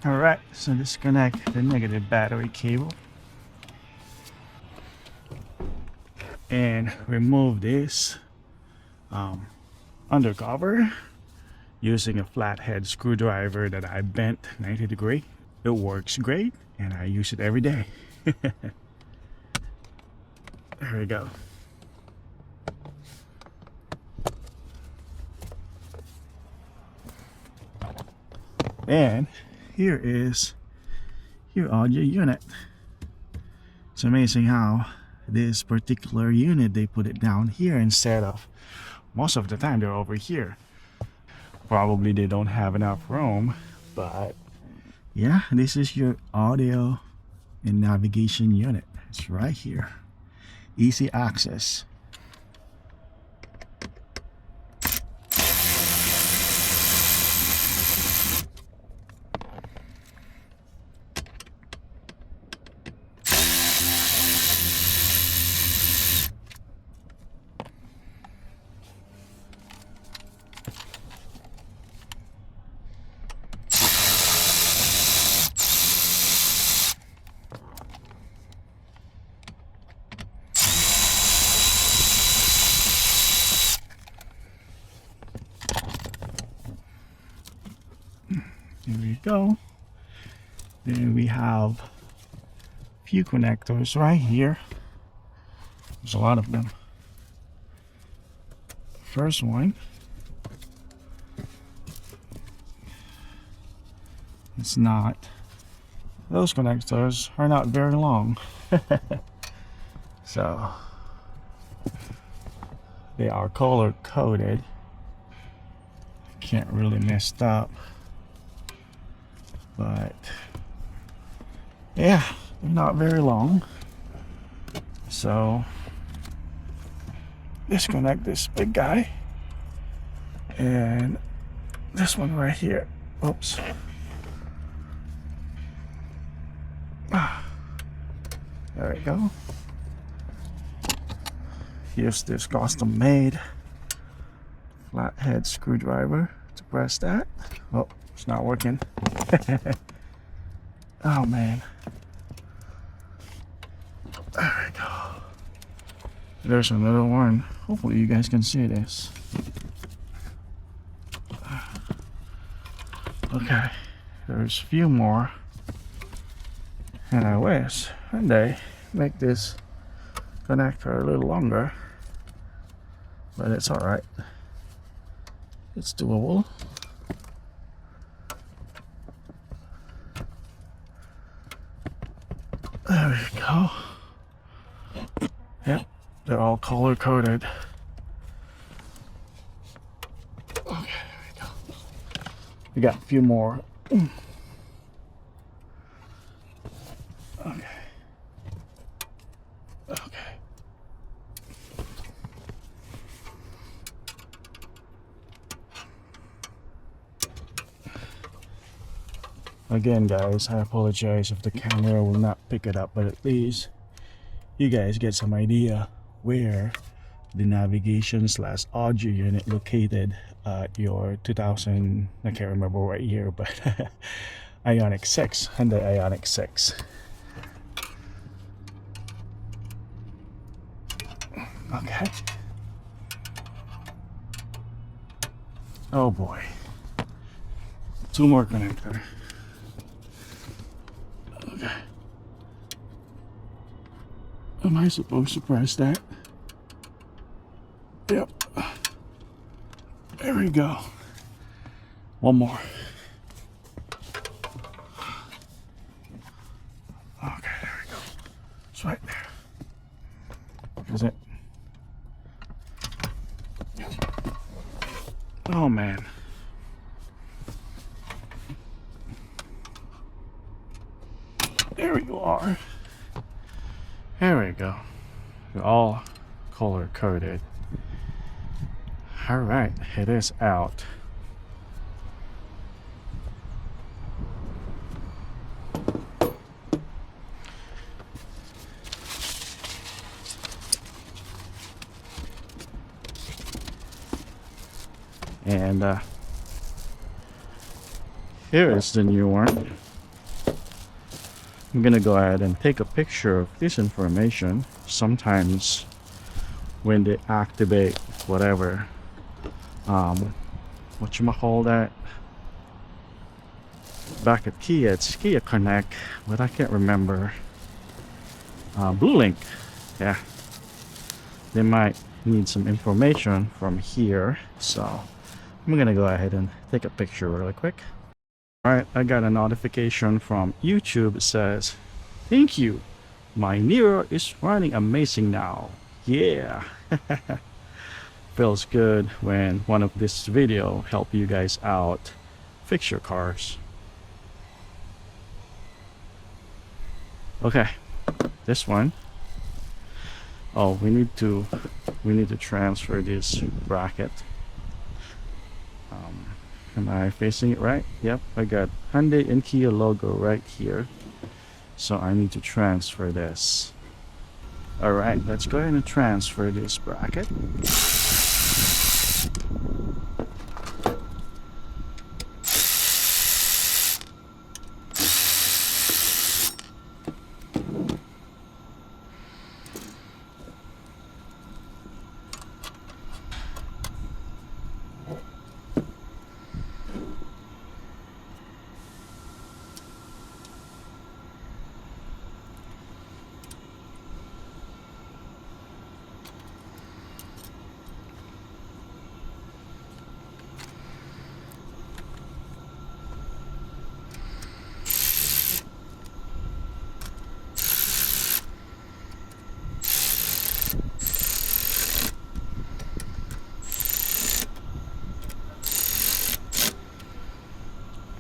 Alright, so disconnect the negative battery cable and remove this undercover using a flathead screwdriver that I bent 90 degree. It works great and I use it every day. There we go. And here is your audio unit. It's amazing how this particular unit, they put it down here instead of, most of the time they're over here. Probably they don't have enough room, but yeah, this is your audio and navigation unit. It's right here. Easy access. Here we go. Then we have a few connectors right here. There's a lot of them. First one, it's not, those connectors are not very long. So they are color coded. Can't really mess up. But yeah, they're not very long. So disconnect this big guy and this one right here. Oops. There we go. Here's this custom made flathead screwdriver to press that. Oh, it's not working. Oh man. There we go. There's another one. Hopefully you guys can see this. Okay. There's a few more. And I wish Hyundai make this connector a little longer. But it's alright. It's doable. There we go. Yep, they're all color coded. Okay, there we go. We got a few more. Okay. Okay. Again guys, I apologize if the camera will not pick it up, but at least you guys get some idea where the navigation slash audio unit located at your 2000, I can't remember right here, but Ioniq 6, Hyundai Ioniq 6. Okay. Oh boy. Two more connector. Okay. Am I supposed to press that? Yep. There we go. One more. Okay, there we go. It's right there. Is it? Oh man. There you are. There we go. They're all color coded. Alright, it is out. And here is the new one. I'm gonna go ahead and take a picture of this information. Sometimes when they activate whatever, whatchamacall that, back at Kia, it's Kia Connect, but I can't remember. Blue Link, yeah, they might need some information from here, so I'm gonna go ahead and take a picture really quick. Alright, I got a notification from YouTube. It says, "Thank you, my Nero is running amazing now." Yeah. Feels good when one of this video help you guys out fix your cars. Okay, this one. Oh, we need to transfer this bracket. Am I facing it right? Yep, I got Hyundai and Kia logo right here, so I need to transfer this. All right, let's go ahead and transfer this bracket.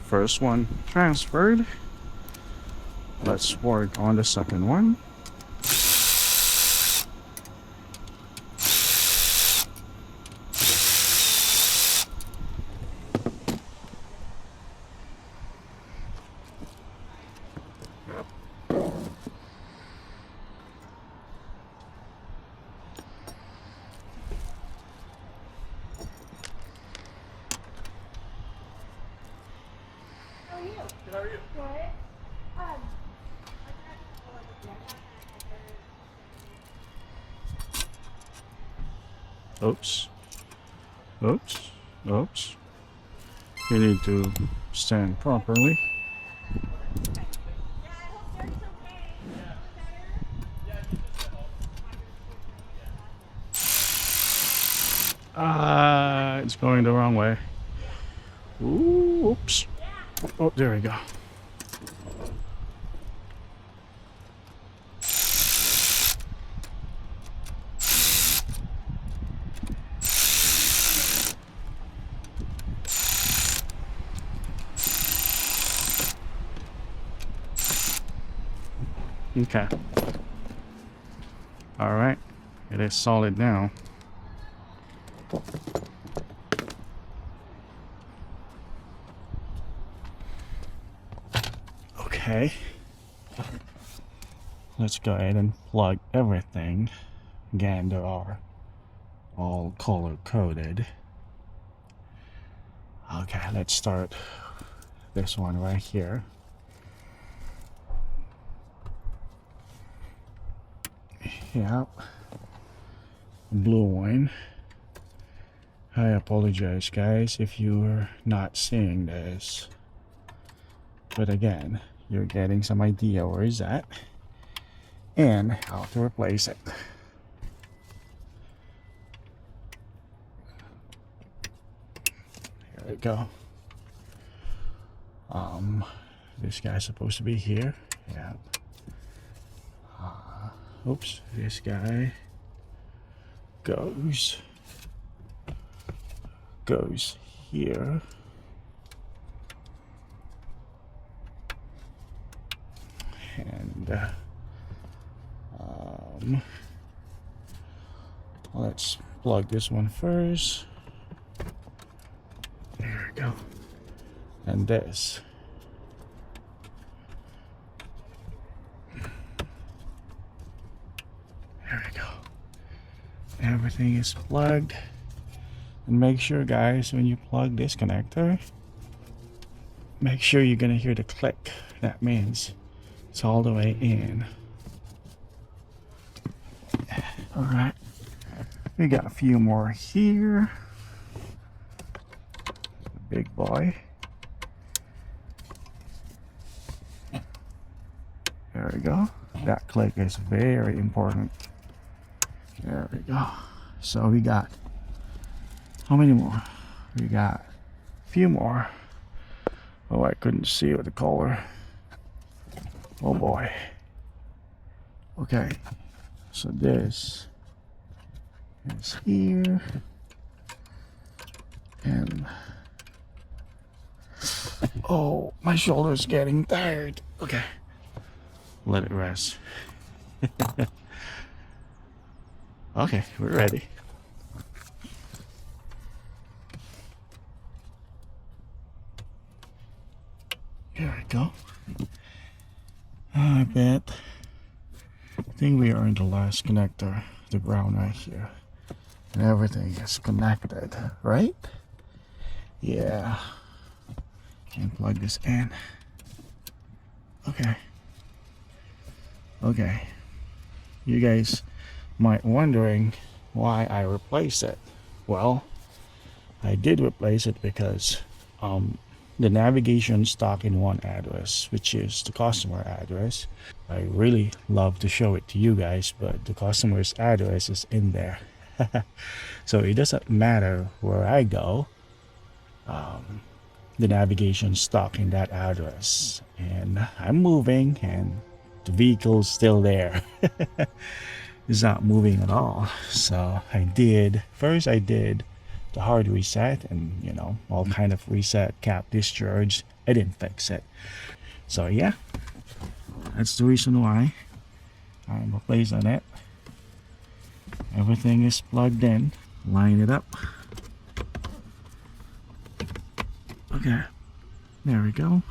First one transferred. Let's work on the second one. How are you? Good. Oops. Oops. Oops. You need to stand properly. It's going the wrong way. Ooh, oops. Oh, there we go. Okay. All right. It is solid now. Okay. Let's go ahead and plug everything. Again, they are all color coded. Okay, let's start this one right here. Yep. Blue one. I apologize, guys, if you're not seeing this. But again, you're getting some idea where is that and how to replace it. Here we go. This guy's supposed to be here. Yeah. Oops, this guy goes here. And let's plug this one first. There we go. And this. There we go. Everything is plugged. And make sure, guys, when you plug this connector, make sure you're gonna hear the click. That means It's all the way in. All right. We got a few more here. Big boy. There we go. That click is very important. There we go. So we got, how many more? We got a few more. Oh, I couldn't see with the color. Oh boy. Okay. So this is here. And oh, my shoulder's getting tired. Okay. Let it rest. Okay, we're ready. Here we go. I think we are in the last connector, the brown right here. And everything is connected, right? Yeah. Can plug this in. Okay. Okay. You guys might wondering why I replaced it. Well, I did replace it because the navigation stuck in one address, which is the customer address. I really love to show it to you guys, but the customer's address is in there. So it doesn't matter where I go, the navigation stuck in that address, and I'm moving and the vehicle's still there. It's not moving at all. So I did the hard reset, and you know, all kind of reset, cap discharge. I didn't fix it. So yeah, that's the reason why I'm replacing it. Everything is plugged in. Line it up. Okay, there we go.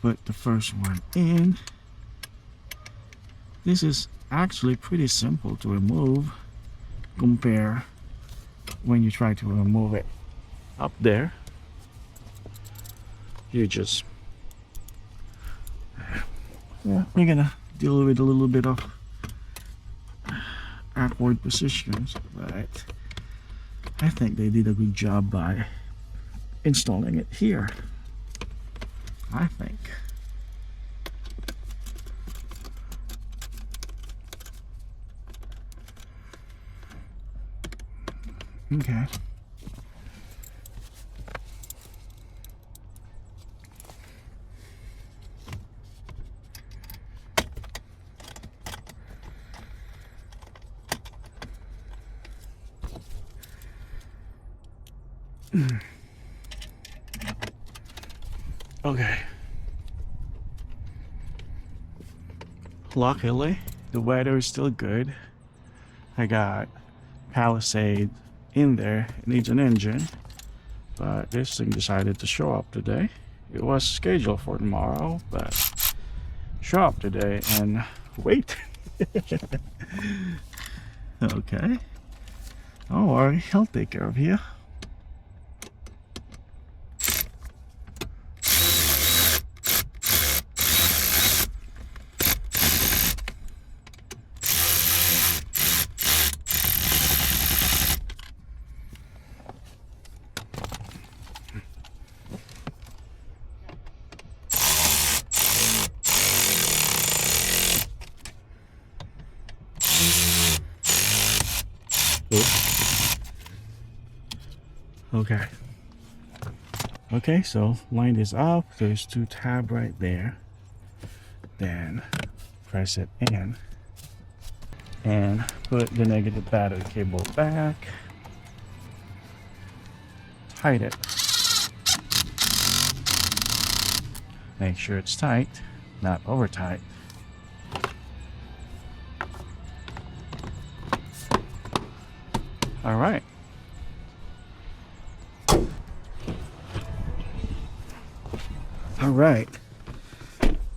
Put the first one in. This is actually pretty simple to remove. Compare when you try to remove it up there. You just, yeah, we're gonna deal with a little bit of awkward positions, but I think they did a good job by installing it here, I think. Okay. Okay. Luckily, the weather is still good. I got Palisade in there. It needs an engine, but this thing decided to show up today. It was scheduled for tomorrow, but show up today and wait. Okay. Don't worry, I'll take care of you. Okay. Okay, so line this up. There's two tabs right there. Then press it in and put the negative battery cable back. Hide it. Make sure it's tight, not over tight. All right. All right.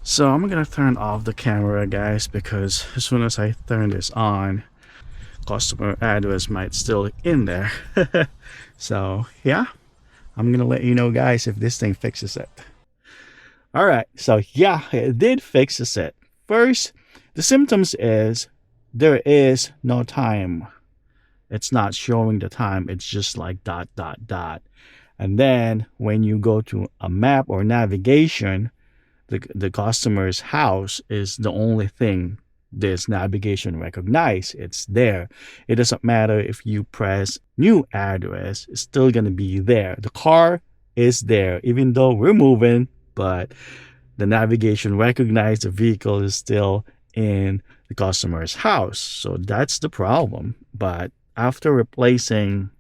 So I'm gonna turn off the camera, guys, because as soon as I turn this on, customer address might still in there. So yeah, I'm gonna let you know, guys, if this thing fixes it. All right, so yeah, it did fixes it. First, the symptoms is there is no time. It's not showing the time. It's just like dot dot dot. And then when you go to a map or navigation, the customer's house is the only thing this navigation recognize. It's there. It doesn't matter if you press new address, it's still gonna be there. The car is there, even though we're moving, but the navigation recognize the vehicle is still in the customer's house. So that's the problem. But after replacing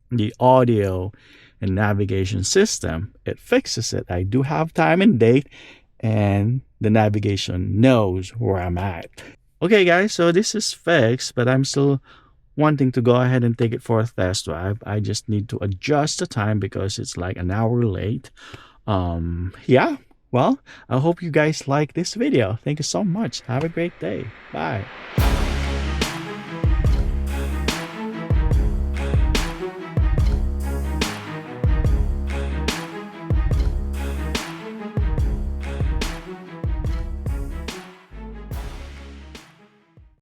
the audio and navigation system, it fixes it. I do have time and date, and the navigation knows where I'm at. Okay, guys, so this is fixed, but I'm still wanting to go ahead and take it for a test drive. I just need to adjust the time because it's like an hour late. Yeah, well, I hope you guys like this video. Thank you so much. Have a great day. Bye.